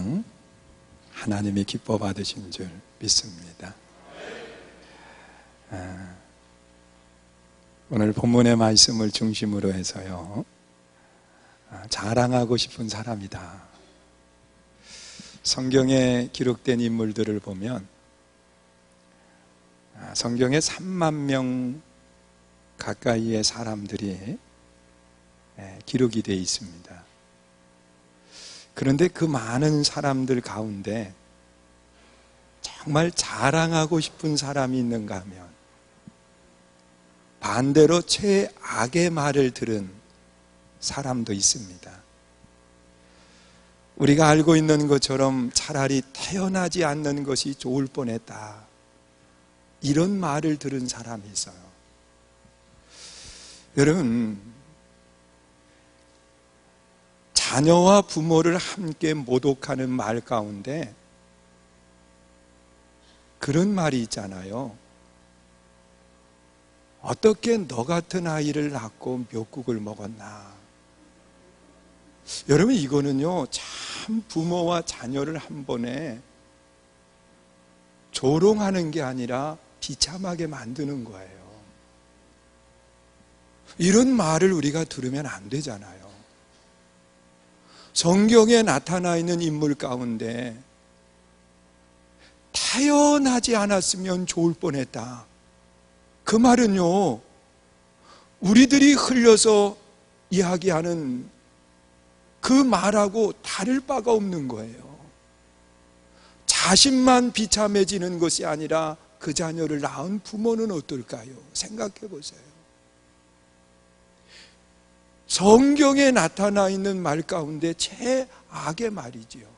찬양 하나님이 기뻐 받으신 줄 믿습니다. 오늘 본문의 말씀을 중심으로 해서요, 자랑하고 싶은 사람이다. 성경에 기록된 인물들을 보면 성경에 3만 명 가까이의 사람들이 기록이 되어 있습니다. 그런데 그 많은 사람들 가운데 정말 자랑하고 싶은 사람이 있는가 하면 반대로 최악의 말을 들은 사람도 있습니다. 우리가 알고 있는 것처럼 차라리 태어나지 않는 것이 좋을 뻔했다, 이런 말을 들은 사람이 있어요. 여러분, 자녀와 부모를 함께 모독하는 말 가운데 그런 말이 있잖아요. 어떻게 너 같은 아이를 낳고 묘국을 먹었나. 여러분, 이거는요, 참 부모와 자녀를 한 번에 조롱하는 게 아니라 비참하게 만드는 거예요. 이런 말을 우리가 들으면 안 되잖아요. 성경에 나타나 있는 인물 가운데 태어나지 않았으면 좋을 뻔했다, 그 말은요, 우리들이 흘려서 이야기하는 그 말하고 다를 바가 없는 거예요. 자신만 비참해지는 것이 아니라 그 자녀를 낳은 부모는 어떨까요? 생각해 보세요. 성경에 나타나 있는 말 가운데 최악의 말이지요.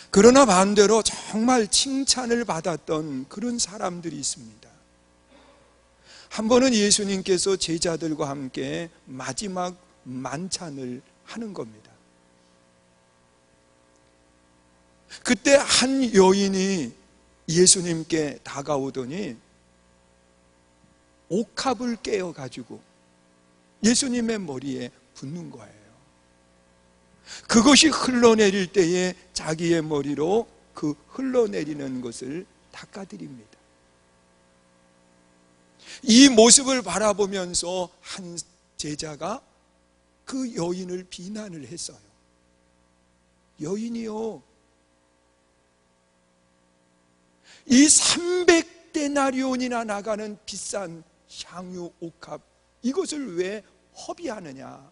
그러나 반대로 정말 칭찬을 받았던 그런 사람들이 있습니다. 한 번은 예수님께서 제자들과 함께 마지막 만찬을 하는 겁니다. 그때 한 여인이 예수님께 다가오더니 옥합을 깨어가지고 예수님의 머리에 붓는 거예요. 그것이 흘러내릴 때에 자기의 머리로 그 흘러내리는 것을 닦아드립니다. 이 모습을 바라보면서 한 제자가 그 여인을 비난을 했어요. 여인이요, 이 300데나리온이나 나가는 비싼 향유 옥합, 이것을 왜 허비하느냐.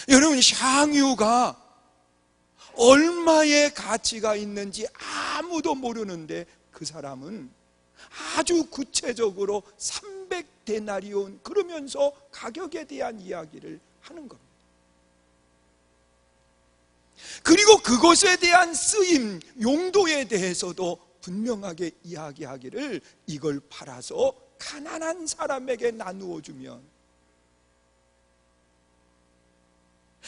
여러분, 향유가 얼마의 가치가 있는지 아무도 모르는데 그 사람은 아주 구체적으로 300데나리온 그러면서 가격에 대한 이야기를 하는 겁니다. 그리고 그것에 대한 쓰임, 용도에 대해서도 분명하게 이야기하기를, 이걸 팔아서 가난한 사람에게 나누어 주면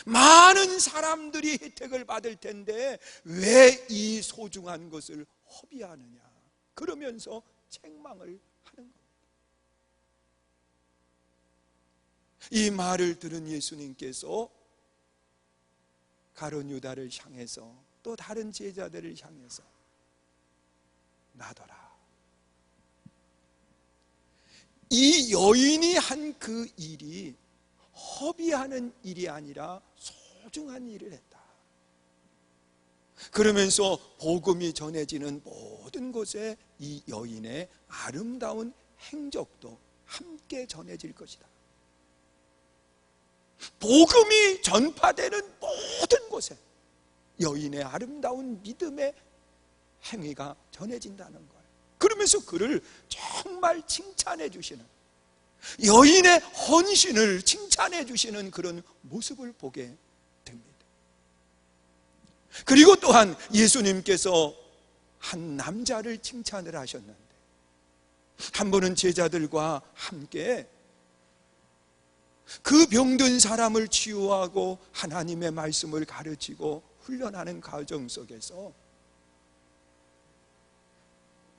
많은 사람들이 혜택을 받을 텐데 왜 이 소중한 것을 허비하느냐, 그러면서 책망을 하는 겁니다. 이 말을 들은 예수님께서 가룟 유다를 향해서 또 다른 제자들을 향해서 놔둬라. 이 여인이 한 그 일이 허비하는 일이 아니라 소중한 일을 했다. 그러면서 복음이 전해지는 모든 곳에 이 여인의 아름다운 행적도 함께 전해질 것이다. 복음이 전파되는 모든 곳에 여인의 아름다운 믿음의 행위가 전해진다는 거예요. 그러면서 그를 정말 칭찬해 주시는, 여인의 헌신을 칭찬해 주시는 그런 모습을 보게 됩니다. 그리고 또한 예수님께서 한 남자를 칭찬을 하셨는데, 한 번은 제자들과 함께 그 병든 사람을 치유하고 하나님의 말씀을 가르치고 훈련하는 과정 속에서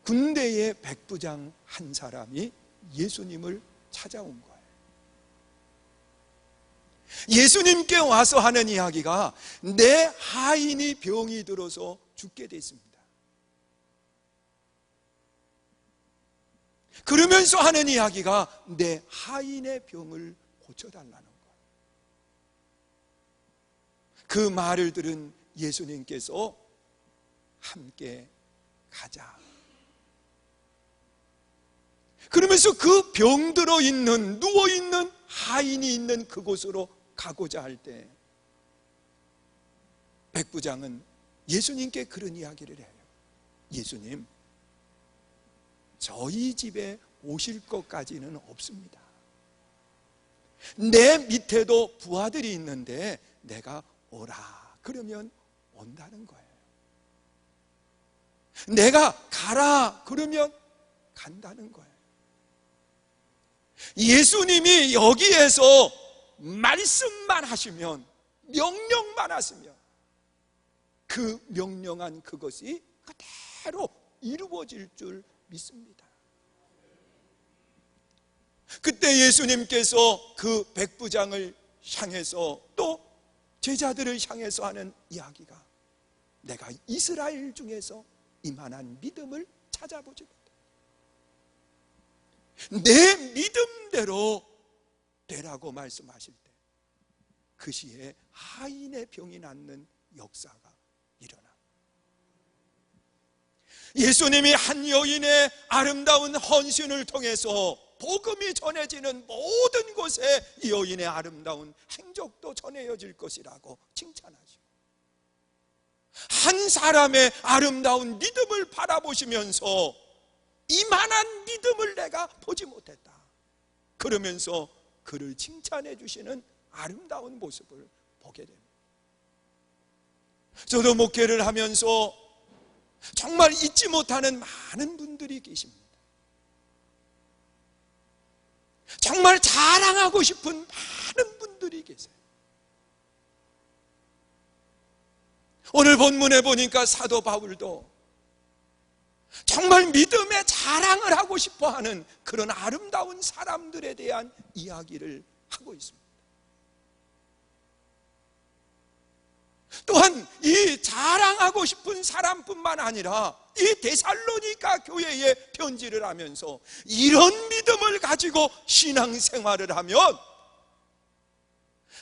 군대의 백부장 한 사람이 예수님을 찾아온 거예요. 예수님께 와서 하는 이야기가 내 하인이 병이 들어서 죽게 됐습니다. 그러면서 하는 이야기가 내 하인의 병을 고쳐달라는 거예요. 그 말을 들은 예수님께서 함께 가자. 그러면서 그 병들어 있는, 누워 있는 하인이 있는 그곳으로 가고자 할 때 백부장은 예수님께 그런 이야기를 해요. 예수님, 저희 집에 오실 것까지는 없습니다. 내 밑에도 부하들이 있는데 내가 오라 그러면 온다는 거예요. 내가 가라 그러면 간다는 거예요. 예수님이 여기에서 말씀만 하시면, 명령만 하시면 그 명령한 그것이 그대로 이루어질 줄 믿습니다. 그때 예수님께서 그 백부장을 향해서 또 제자들을 향해서 하는 이야기가, 내가 이스라엘 중에서 이만한 믿음을 찾아보지 못해. 내 믿음대로 되라고 말씀하실 때 그 시에 하인의 병이 낫는 역사가 일어나. 예수님이 한 여인의 아름다운 헌신을 통해서 복음이 전해지는 모든 곳에 이 여인의 아름다운 행적도 전해질 것이라고 칭찬하죠. 한 사람의 아름다운 믿음을 바라보시면서 이만한 믿음을 내가 보지 못했다 그러면서 그를 칭찬해 주시는 아름다운 모습을 보게 됩니다. 저도 목회를 하면서 정말 잊지 못하는 많은 분들이 계십니다. 정말 자랑하고 싶은 많은 분들이 계세요. 오늘 본문에 보니까 사도 바울도 정말 믿음의 자랑을 하고 싶어하는 그런 아름다운 사람들에 대한 이야기를 하고 있습니다. 또한 이 자랑하고 싶은 사람뿐만 아니라 이 데살로니가 교회에 편지를 하면서 이런 믿음을 가지고 신앙생활을 하면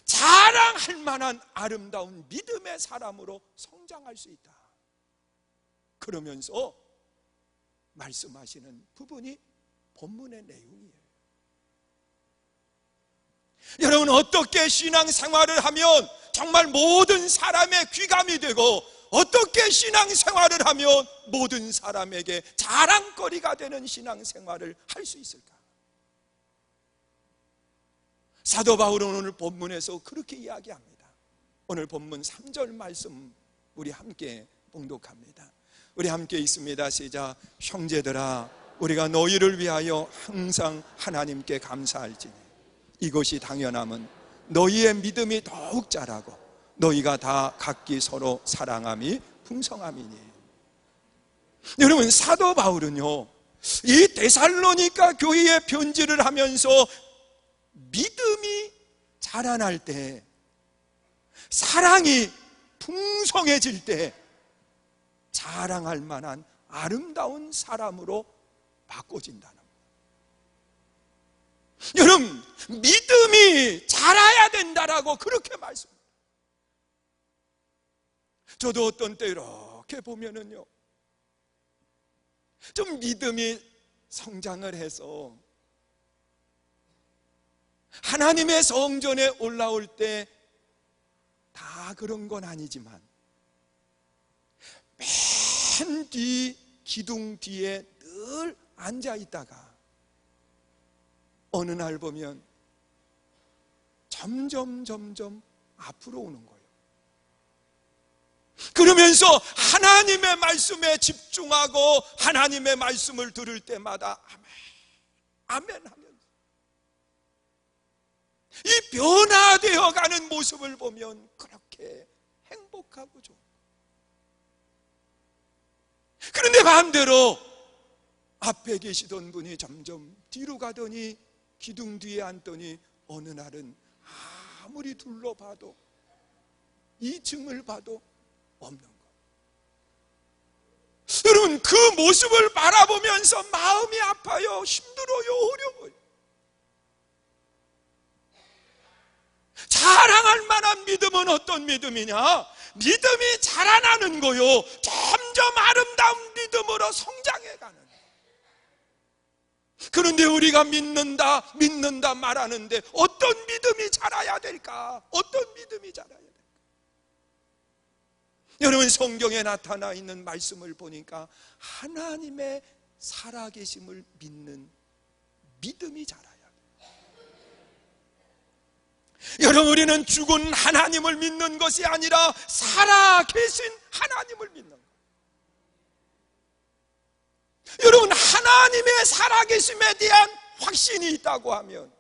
자랑할 만한 아름다운 믿음의 사람으로 성장할 수 있다 그러면서 말씀하시는 부분이 본문의 내용이에요. 여러분, 어떻게 신앙생활을 하면 정말 모든 사람의 귀감이 되고, 어떻게 신앙생활을 하면 모든 사람에게 자랑거리가 되는 신앙생활을 할 수 있을까? 사도 바울은 오늘 본문에서 그렇게 이야기합니다. 오늘 본문 3절 말씀 우리 함께 봉독합니다. 우리 함께 있습니다. 시작. 형제들아, 우리가 너희를 위하여 항상 하나님께 감사할지니 이것이 당연함은 너희의 믿음이 더욱 자라고 너희가 다 각기 서로 사랑함이 풍성함이니. 여러분, 사도 바울은요, 이 데살로니가 교회에 편지를 하면서 믿음이 자라날 때, 사랑이 풍성해질 때 자랑할 만한 아름다운 사람으로 바꿔진다는 거예요. 여러분, 믿음이 자라야 된다라고 그렇게 말씀합니다. 저도 어떤 때 이렇게 보면은요, 좀 믿음이 성장을 해서 하나님의 성전에 올라올 때 다 그런 건 아니지만 맨 뒤 기둥 뒤에 늘 앉아 있다가 어느 날 보면 점점 앞으로 오는 거예요. 그러면서 하나님의 말씀에 집중하고 하나님의 말씀을 들을 때마다 아멘 하면서 이 변화되어 가는 모습을 보면 그렇게 행복하고 좋아요. 그런데 반대로 앞에 계시던 분이 점점 뒤로 가더니 기둥 뒤에 앉더니 어느 날은 아무리 둘러봐도, 이 증을 봐도 없는 것. 여러분, 그 모습을 바라보면서 마음이 아파요. 힘들어요. 어려워요. 자랑할 만한 믿음은 어떤 믿음이냐? 믿음이 자라나는 거요. 점점 아름다운 믿음으로 성장해가는 거예요. 그런데 우리가 믿는다 말하는데 어떤 믿음이 자라야 될까? 어떤 믿음이 자라야 될까? 여러분, 성경에 나타나 있는 말씀을 보니까 하나님의 살아계심을 믿는 믿음이 자라야 돼요. 여러분, 우리는 죽은 하나님을 믿는 것이 아니라 살아계신 하나님을 믿는 거예요. 여러분, 하나님의 살아계심에 대한 확신이 있다고 하면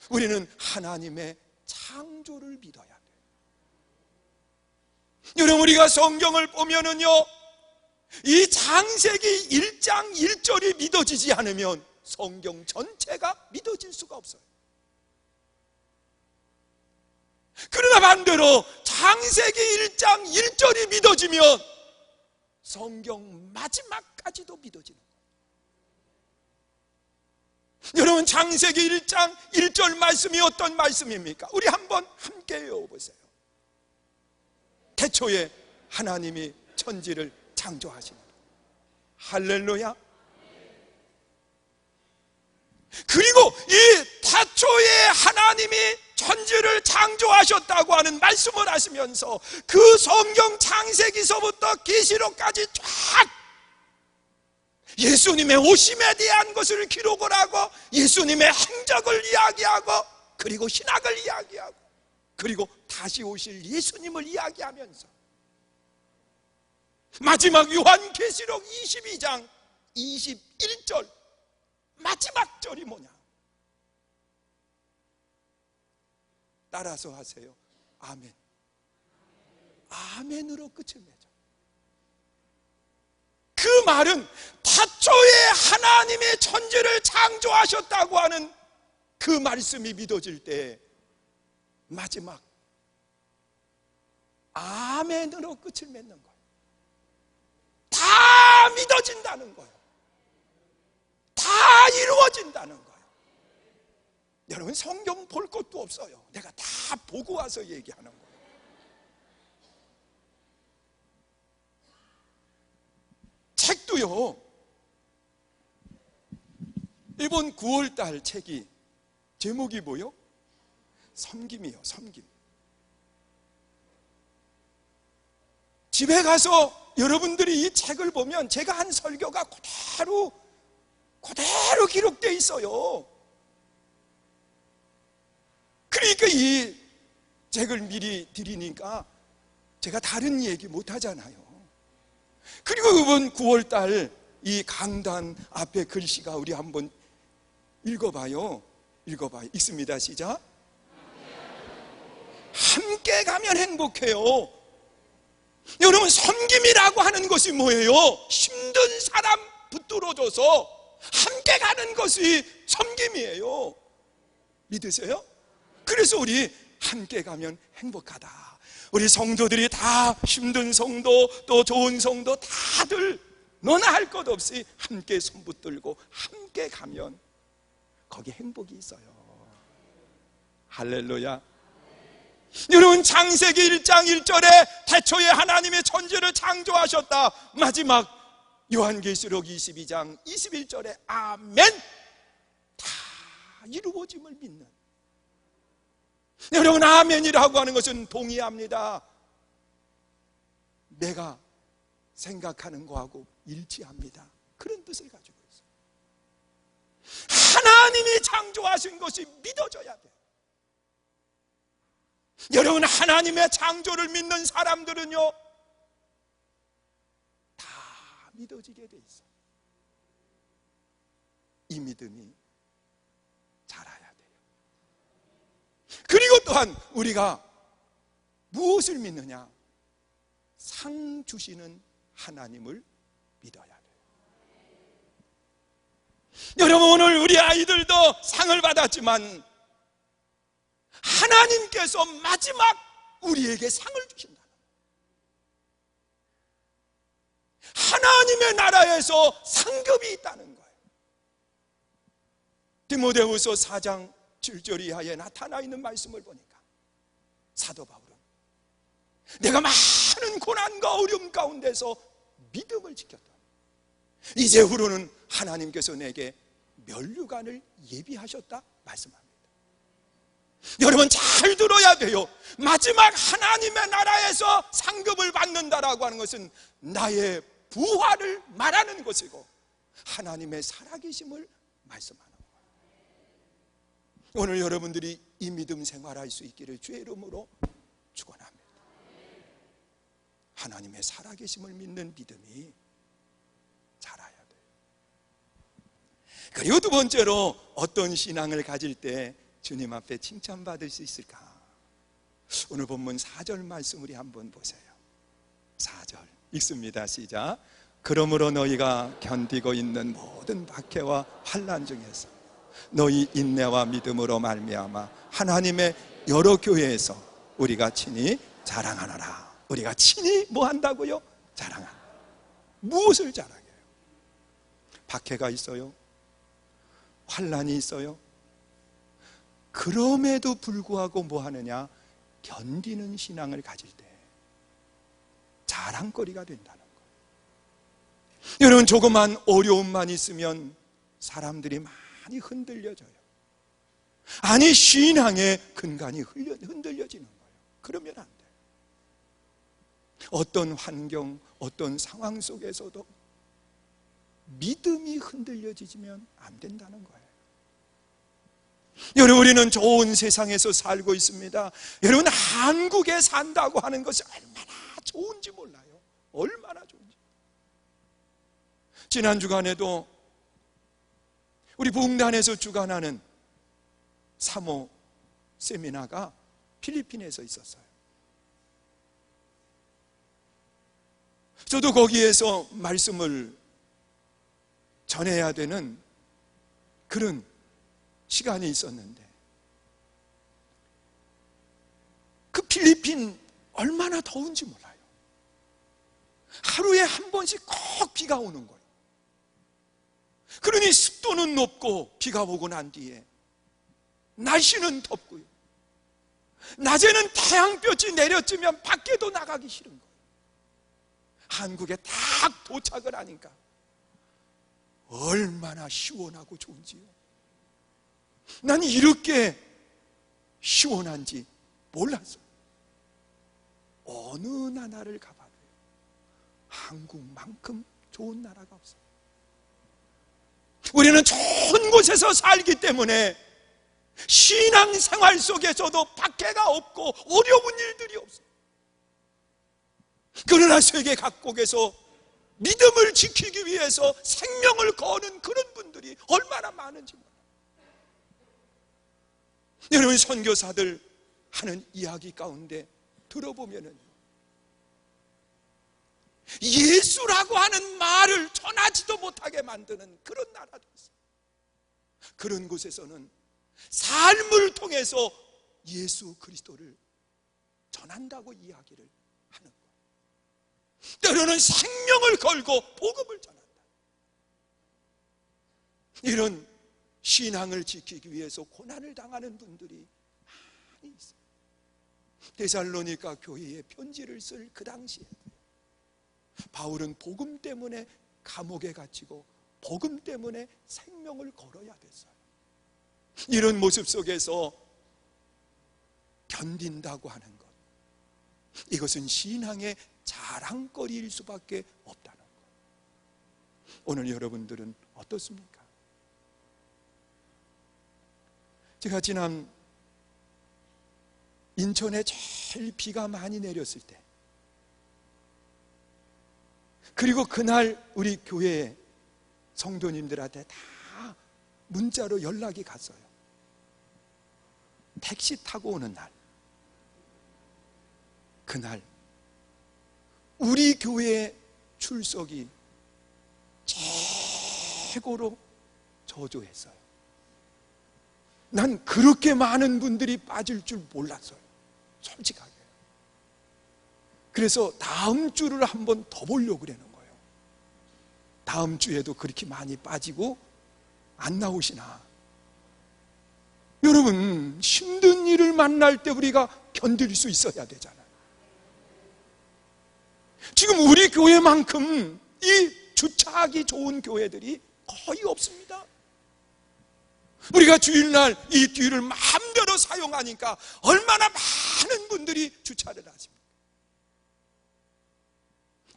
우리는 하나님의 창조를 믿어야 돼요. 여러분, 우리가 성경을 보면은요, 이 창세기 1장 1절이 믿어지지 않으면 성경 전체가 믿어질 수가 없어요. 그러나 반대로 창세기 1장 1절이 믿어지면 성경 마지막까지도 믿어지는 거예요. 여러분, 창세기 1장 1절 말씀이 어떤 말씀입니까? 우리 한번 함께 외워보세요. 태초에 하나님이 천지를 창조하시는, 할렐루야. 그리고 이 태초에 하나님이 천지를 창조하셨다고 하는 말씀을 하시면서 그 성경 창세기서부터 계시록까지 쫙 예수님의 오심에 대한 것을 기록을 하고 예수님의 행적을 이야기하고 그리고 신학을 이야기하고 그리고 다시 오실 예수님을 이야기하면서 마지막 요한계시록 22장 21절 마지막 절이 뭐냐? 따라서 하세요. 아멘. 아멘으로 끝을 맺어. 그 말은 태초에 하나님의 천지를 창조하셨다고 하는 그 말씀이 믿어질 때 마지막 아멘으로 끝을 맺는 거예요. 다 믿어진다는 거예요. 다 이루어진다는 거예요. 여러분, 성경 볼 것도 없어요. 내가 다 보고 와서 얘기하는 거예요. 책도요, 이번 9월달 책이 제목이 뭐요? 섬김이요. 섬김. 집에 가서 여러분들이 이 책을 보면 제가 한 설교가 그대로 기록되어 있어요. 그러니까 이 책을 미리 드리니까 제가 다른 얘기 못 하잖아요. 그리고 이번 9월달 이 강단 앞에 글씨가 우리 한번 읽어봐요. 읽습니다. 시작. 함께 가면 행복해요. 여러분, 섬김이라고 하는 것이 뭐예요? 힘든 사람 붙들어줘서 함께 가는 것이 섬김이에요. 믿으세요? 그래서 우리 함께 가면 행복하다. 우리 성도들이 다 힘든 성도 또 좋은 성도 다들 너나 할 것 없이 함께 손 붙들고 함께 가면 거기 행복이 있어요. 할렐루야. 여러분, 창세기 1장 1절에 태초에 하나님의 천지를 창조하셨다. 마지막 요한계시록 22장 21절에 아멘, 다 이루어짐을 믿는. 여러분, 아멘이라고 하는 것은 동의합니다. 내가 생각하는 거하고 일치합니다. 그런 뜻을 가지고 있어요. 하나님이 창조하신 것이 믿어져야 돼요. 여러분, 하나님의 창조를 믿는 사람들은요, 다 믿어지게 돼 있어요. 이 믿음이 자라야 돼요. 그리고 또한 우리가 무엇을 믿느냐? 상 주시는 하나님을 믿어야 돼요. 여러분, 오늘 우리 아이들도 상을 받았지만 하나님께서 마지막 우리에게 상을 주신다. 하나님의 나라에서 상급이 있다는 거예요. 디모데후서 4장 7절 이하에 나타나 있는 말씀을 보니까 사도 바울은 내가 많은 고난과 어려움 가운데서 믿음을 지켰다. 이제후로는 하나님께서 내게 면류관을 예비하셨다 말씀합니다. 여러분 잘 들어야 돼요. 마지막 하나님의 나라에서 상급을 받는다라고 하는 것은 나의 부활을 말하는 것이고 하나님의 살아계심을 말씀하는 거예요. 오늘 여러분들이 이 믿음 생활할 수 있기를 주의 이름으로 축원합니다. 하나님의 살아계심을 믿는 믿음이 자라야 돼요. 그리고 두 번째로 어떤 신앙을 가질 때 주님 앞에 칭찬받을 수 있을까? 오늘 본문 4절 말씀 우리 한번 보세요. 4절 읽습니다. 시작. 그러므로 너희가 견디고 있는 모든 박해와 환난 중에서 너희 인내와 믿음으로 말미암아 하나님의 여러 교회에서 우리가 친히 자랑하노라. 우리가 친히 뭐 한다고요? 자랑하노라. 무엇을 자랑해요? 박해가 있어요? 환난이 있어요? 그럼에도 불구하고 뭐 하느냐? 견디는 신앙을 가질 때 자랑거리가 된다는 거예요. 여러분 조그만 어려움만 있으면 사람들이 많이 흔들려져요. 아니 신앙의 근간이 흔들려지는 거예요. 그러면 안 돼요. 어떤 환경, 어떤 상황 속에서도 믿음이 흔들려지면 안 된다는 거예요. 여러분 우리는 좋은 세상에서 살고 있습니다. 여러분 한국에 산다고 하는 것이 얼마나 좋은지 몰라요. 얼마나 좋은지. 지난 주간에도 우리 부흥단에서 주관하는 사모 세미나가 필리핀에서 있었어요. 저도 거기에서 말씀을 전해야 되는 그런 시간이 있었는데 그 필리핀 얼마나 더운지 몰라요. 하루에 한 번씩 꼭 비가 오는 거예요. 그러니 습도는 높고 비가 오고 난 뒤에 날씨는 덥고요. 낮에는 태양볕이 내려지면 밖에도 나가기 싫은 거예요. 한국에 딱 도착을 하니까 얼마나 시원하고 좋은지요. 난 이렇게 시원한지 몰랐어요. 어느 나라를 가봐도요 한국만큼 좋은 나라가 없어요. 우리는 좋은 곳에서 살기 때문에 신앙생활 속에서도 박해가 없고 어려운 일들이 없어요. 그러나 세계 각국에서 믿음을 지키기 위해서 생명을 거는 그런 분들이 얼마나 많은지 몰라요. 여러분 선교사들 하는 이야기 가운데 들어보면은 예수라고 하는 말을 전하지도 못하게 만드는 그런 나라도 있어요. 그런 곳에서는 삶을 통해서 예수 그리스도를 전한다고 이야기를 하는 거예요. 때로는 생명을 걸고 복음을 전한다. 이런 신앙을 지키기 위해서 고난을 당하는 분들이 많이 있어요. 데살로니가 교회에 편지를 쓸 그 당시에 바울은 복음 때문에 감옥에 갇히고 복음 때문에 생명을 걸어야 됐어요. 이런 모습 속에서 견딘다고 하는 것, 이것은 신앙의 자랑거리일 수밖에 없다는 것. 오늘 여러분들은 어떻습니까? 제가 지난 인천에 제일 비가 많이 내렸을 때, 그리고 그날 우리 교회 성도님들한테 다 문자로 연락이 갔어요. 택시 타고 오는 날, 그날 우리 교회 출석이 최고로 저조했어요. 난 그렇게 많은 분들이 빠질 줄 몰랐어요, 솔직하게. 그래서 다음 주를 한번 더 보려고 그러는 거예요. 다음 주에도 그렇게 많이 빠지고 안 나오시나. 여러분, 힘든 일을 만날 때 우리가 견딜 수 있어야 되잖아요. 지금 우리 교회만큼 이 주차하기 좋은 교회들이 거의 없습니다. 우리가 주일날 이 뒤를 마음대로 사용하니까 얼마나 많은 분들이 주차를 하십니까?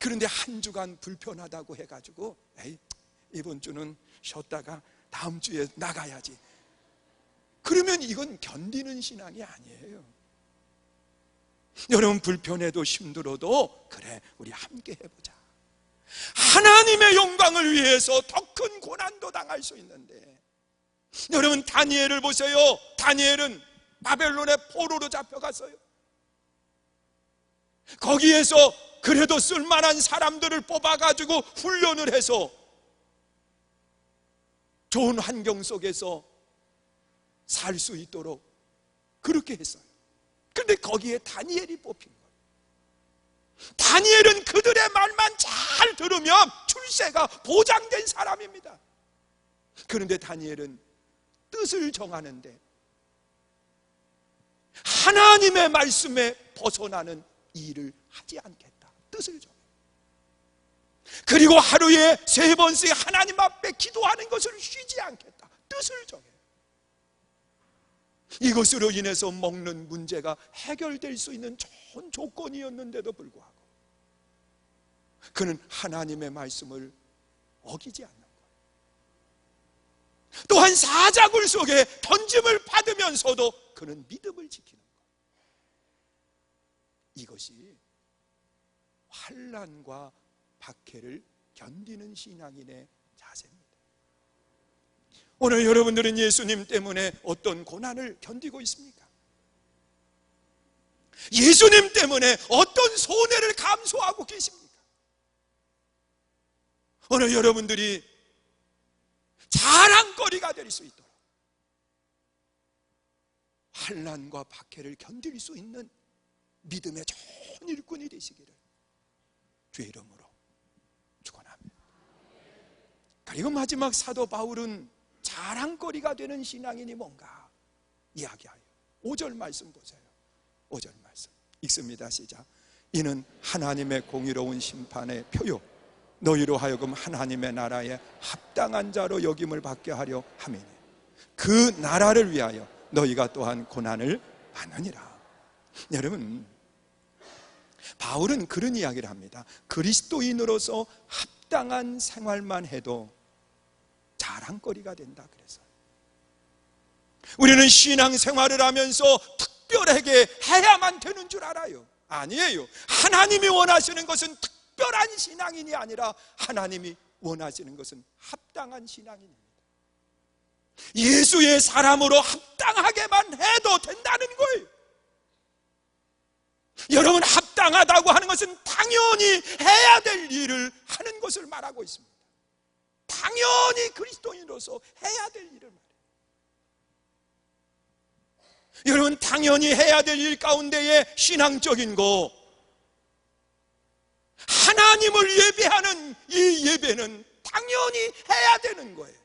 그런데 한 주간 불편하다고 해가지고 에이, 이번 주는 쉬었다가 다음 주에 나가야지, 그러면 이건 견디는 신앙이 아니에요. 여러분, 불편해도 힘들어도 그래, 우리 함께 해보자. 하나님의 영광을 위해서 더 큰 고난도 당할 수 있는데, 여러분 다니엘을 보세요. 다니엘은 바벨론의 포로로 잡혀갔어요. 거기에서 그래도 쓸만한 사람들을 뽑아가지고 훈련을 해서 좋은 환경 속에서 살 수 있도록 그렇게 했어요. 그런데 거기에 다니엘이 뽑힌 거예요. 다니엘은 그들의 말만 잘 들으면 출세가 보장된 사람입니다. 그런데 다니엘은 뜻을 정하는데 하나님의 말씀에 벗어나는 일을 하지 않겠다, 뜻을 정해요. 그리고 하루에 3번씩 하나님 앞에 기도하는 것을 쉬지 않겠다, 뜻을 정해요. 이것으로 인해서 먹는 문제가 해결될 수 있는 좋은 조건이었는데도 불구하고 그는 하나님의 말씀을 어기지 않는 거예요. 또한 사자굴 속에 던짐을 받으면서도 그는 믿음을 지키는 거예요. 이것이 환난과 박해를 견디는 신앙인의 자세입니다. 오늘 여러분들은 예수님 때문에 어떤 고난을 견디고 있습니까? 예수님 때문에 어떤 손해를 감수하고 계십니까? 오늘 여러분들이 자랑거리가 될 수 있도록 환난과 박해를 견딜 수 있는 믿음의 좋은 일꾼이 되시기를 주의 이름으로 축원합니다. 그리고 마지막 사도 바울은 자랑거리가 되는 신앙인이 뭔가 이야기하여 5절 말씀 보세요. 5절 말씀 읽습니다. 시작. 이는 하나님의 공의로운 심판의 표요 너희로 하여금 하나님의 나라에 합당한 자로 여김을 받게 하려 함이니 그 나라를 위하여 너희가 또한 고난을 받느니라. 여러분, 바울은 그런 이야기를 합니다. 그리스도인으로서 합당한 생활만 해도 자랑거리가 된다 그래서 우리는 신앙생활을 하면서 특별하게 해야만 되는 줄 알아요. 아니에요. 하나님이 원하시는 것은 특별한 신앙인이 아니라 하나님이 원하시는 것은 합당한 신앙인입니다. 예수의 사람으로 합당하게만 해도 된다는 거예요. 여러분, 합당하다고 하는 것은 당연히 해야 될 일을 하는 것을 말하고 있습니다. 당연히 그리스도인으로서 해야 될 일을 말해요. 여러분, 당연히 해야 될 일 가운데에 신앙적인 거, 하나님을 예배하는 이 예배는 당연히 해야 되는 거예요.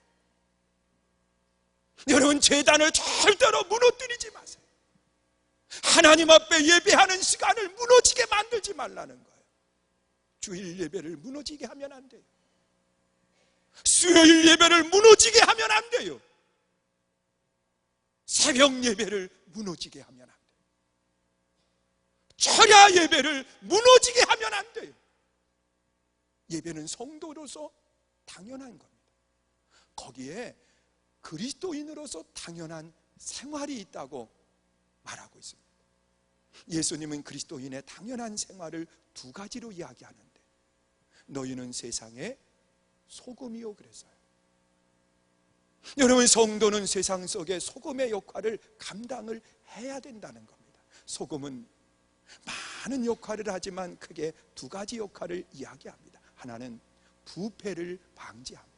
여러분, 제단을 절대로 무너뜨리지 마세요. 하나님 앞에 예배하는 시간을 무너지게 만들지 말라는 거예요. 주일 예배를 무너지게 하면 안 돼요. 수요일 예배를 무너지게 하면 안 돼요. 새벽 예배를 무너지게 하면 안 돼요. 철야 예배를 무너지게 하면 안 돼요. 예배는 성도로서 당연한 겁니다. 거기에 그리스도인으로서 당연한 생활이 있다고 말하고 있습니다. 예수님은 그리스도인의 당연한 생활을 2가지로 이야기하는데 너희는 세상의 소금이요 그랬어요. 여러분, 성도는 세상 속에 소금의 역할을 감당을 해야 된다는 겁니다. 소금은 많은 역할을 하지만 크게 2가지 역할을 이야기합니다. 하나는 부패를 방지합니다.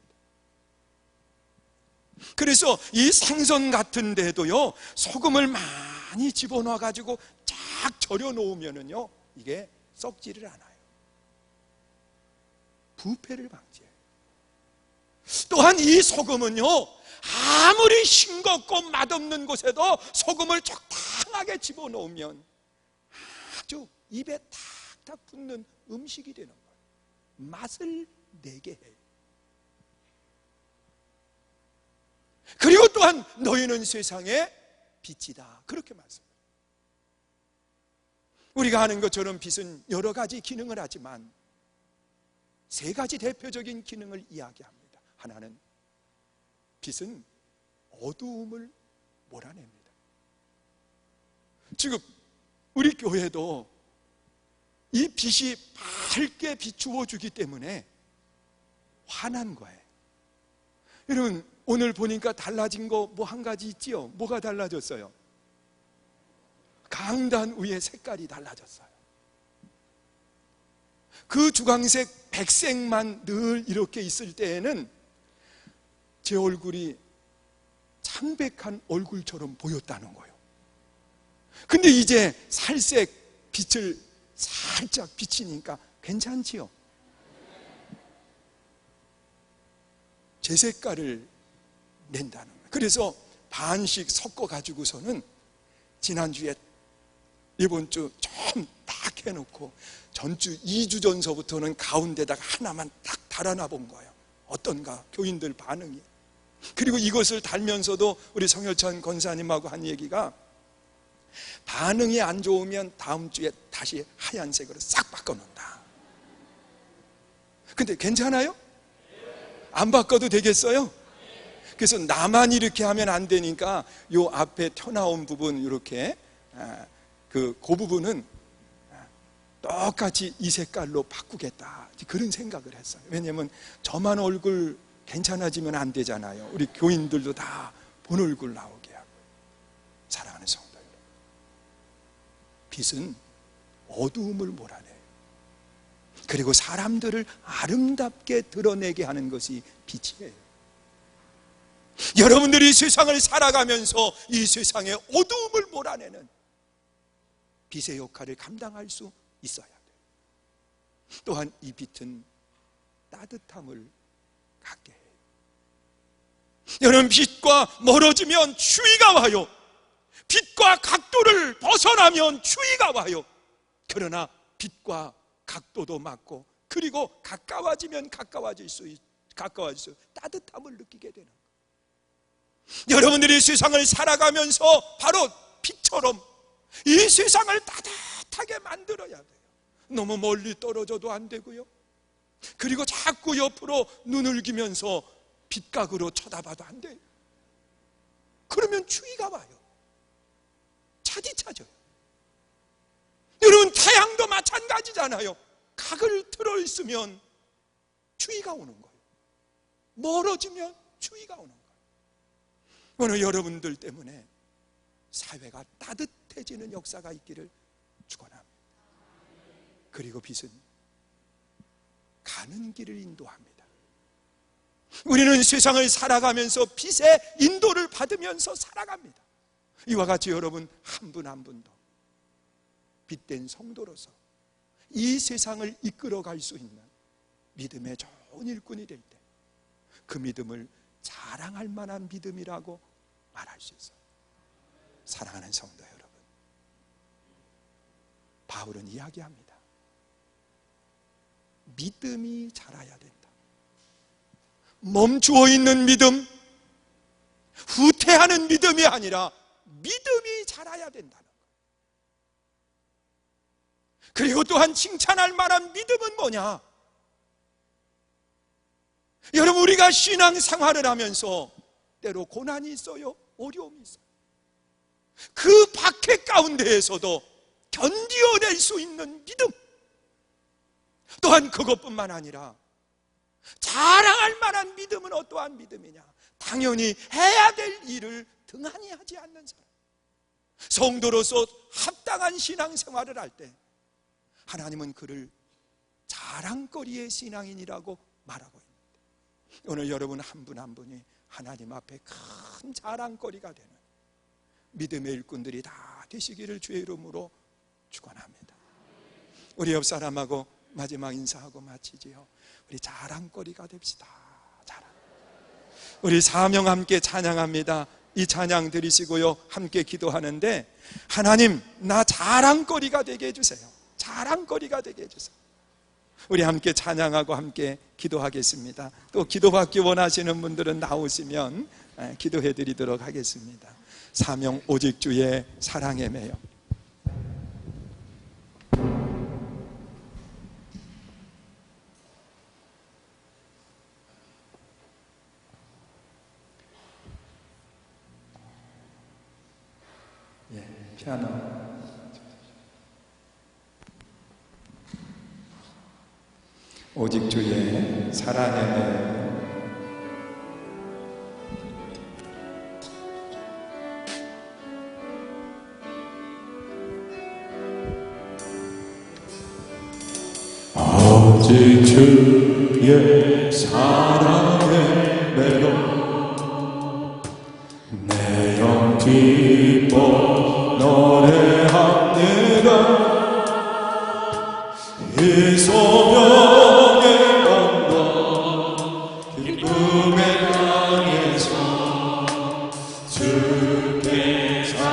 그래서 이 생선 같은 데도요, 소금을 많이 집어넣어 가지고 쫙 절여 놓으면은요, 이게 썩지를 않아요. 부패를 방지해요. 또한 이 소금은요, 아무리 싱겁고 맛없는 곳에도 소금을 적당하게 집어넣으면 아주 입에 탁탁 붙는 음식이 되는 거예요. 맛을 내게 해요. 그리고 또한 너희는 세상의 빛이다, 그렇게 말씀합니다. 우리가 아는 것처럼 빛은 여러 가지 기능을 하지만 세 가지 대표적인 기능을 이야기합니다. 하나는, 빛은 어두움을 몰아냅니다. 지금 우리 교회도 이 빛이 밝게 비추어 주기 때문에 환한 거예요. 여러분, 오늘 보니까 달라진 거 뭐 한 가지 있지요? 뭐가 달라졌어요? 강단 위에 색깔이 달라졌어요. 그 주광색, 백색만 늘 이렇게 있을 때에는 제 얼굴이 창백한 얼굴처럼 보였다는 거예요. 근데 이제 살색 빛을 살짝 비치니까 괜찮지요? 제 색깔을 낸다는 거예요. 그래서 반씩 섞어 가지고서는 지난주에 이번 주 좀 딱 해놓고 전주 2주 전서부터는 가운데다가 하나만 딱 달아놔 본 거예요. 어떤가 교인들 반응이. 그리고 이것을 달면서도 우리 성열찬 권사님하고 한 얘기가, 반응이 안 좋으면 다음 주에 다시 하얀색으로 싹 바꿔놓는다. 근데 괜찮아요? 안 바꿔도 되겠어요? 그래서 나만 이렇게 하면 안 되니까 요 앞에 튀어나온 부분, 이렇게 그 부분은 똑같이 이 색깔로 바꾸겠다, 그런 생각을 했어요. 왜냐하면 저만 얼굴 괜찮아지면 안 되잖아요. 우리 교인들도 다 본 얼굴 나오게 하고. 사랑하는 성도 여러분, 빛은 어두움을 몰아내요. 그리고 사람들을 아름답게 드러내게 하는 것이 빛이에요. 여러분들이 세상을 살아가면서 이 세상의 어두움을 몰아내는 빛의 역할을 감당할 수 있어야 돼요. 또한 이 빛은 따뜻함을 갖게 해요. 여러분, 빛과 멀어지면 추위가 와요. 빛과 각도를 벗어나면 추위가 와요. 그러나 빛과 각도도 맞고, 그리고 가까워지면 가까워질수록 따뜻함을 느끼게 되는 거예요. 여러분들이 세상을 살아가면서 바로 빛처럼 이 세상을 따뜻하게 만들어야 돼요. 너무 멀리 떨어져도 안 되고요. 그리고 자꾸 옆으로 눈을 기면서 빛각으로 쳐다봐도 안 돼요. 그러면 추위가 와요. 차디차져요. 여러분, 태양도 마찬가지잖아요. 각을 틀어 있으면 추위가 오는 거예요. 멀어지면 추위가 오는 거예요. 오늘 여러분들 때문에 사회가 따뜻해지는 역사가 있기를 축원합니다. 그리고 빛은 가는 길을 인도합니다. 우리는 세상을 살아가면서 빛의 인도를 받으면서 살아갑니다. 이와 같이 여러분, 한 분 한 분도 빛된 성도로서 이 세상을 이끌어갈 수 있는 믿음의 좋은 일꾼이 될 때, 그 믿음을 자랑할 만한 믿음이라고 말할 수 있어요. 사랑하는 성도 여러분, 바울은 이야기합니다. 믿음이 자라야 된다. 멈추어 있는 믿음, 후퇴하는 믿음이 아니라 믿음이 자라야 된다는 거예요. 그리고 또한 칭찬할 만한 믿음은 뭐냐? 여러분, 우리가 신앙생활을 하면서 때로 고난이 있어요. 어려움이 있어요. 그 박해 가운데에서도 견디어낼 수 있는 믿음, 또한 그것뿐만 아니라 자랑할 만한 믿음은 어떠한 믿음이냐? 당연히 해야 될 일을 등한히 하지 않는 사람, 성도로서 합당한 신앙생활을 할 때 하나님은 그를 자랑거리의 신앙인이라고 말하고 있습니다. 오늘 여러분 한 분 한 분이 하나님 앞에 큰 자랑거리가 되는 믿음의 일꾼들이 다 되시기를 주의 이름으로 축원합니다. 우리 옆 사람하고 마지막 인사하고 마치지요. 우리 자랑거리가 됩시다. 자랑. 우리 사명 함께 찬양합니다. 이 찬양 들으시고요, 함께 기도하는데, 하나님 나 자랑거리가 되게 해주세요. 자랑거리가 되게 해주세요. 우리 함께 찬양하고 함께 기도하겠습니다. 또 기도받기 원하시는 분들은 나오시면 기도해 드리도록 하겠습니다. 사명 오직 주의 사랑에 매여. 피아노. 오직 주의 사랑에 매여. 오직 주의 사랑에 매여 내 영 기뻐 노래합니다. 이 소명의 영광 기쁨의 땅에서 주께 잡느니라.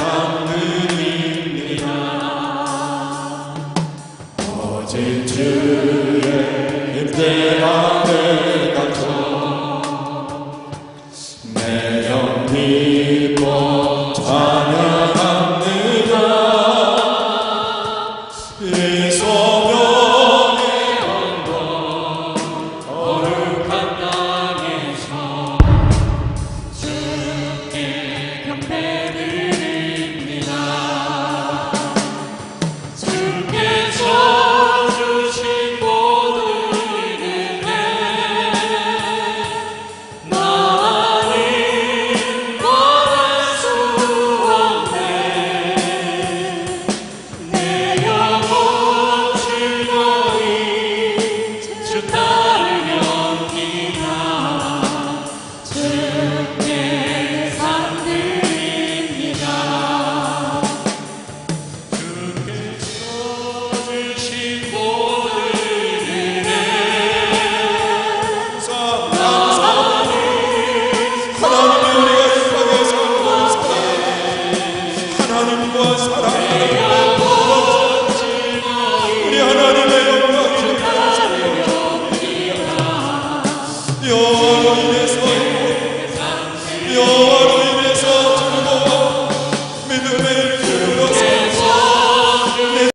오직 주의 힘대한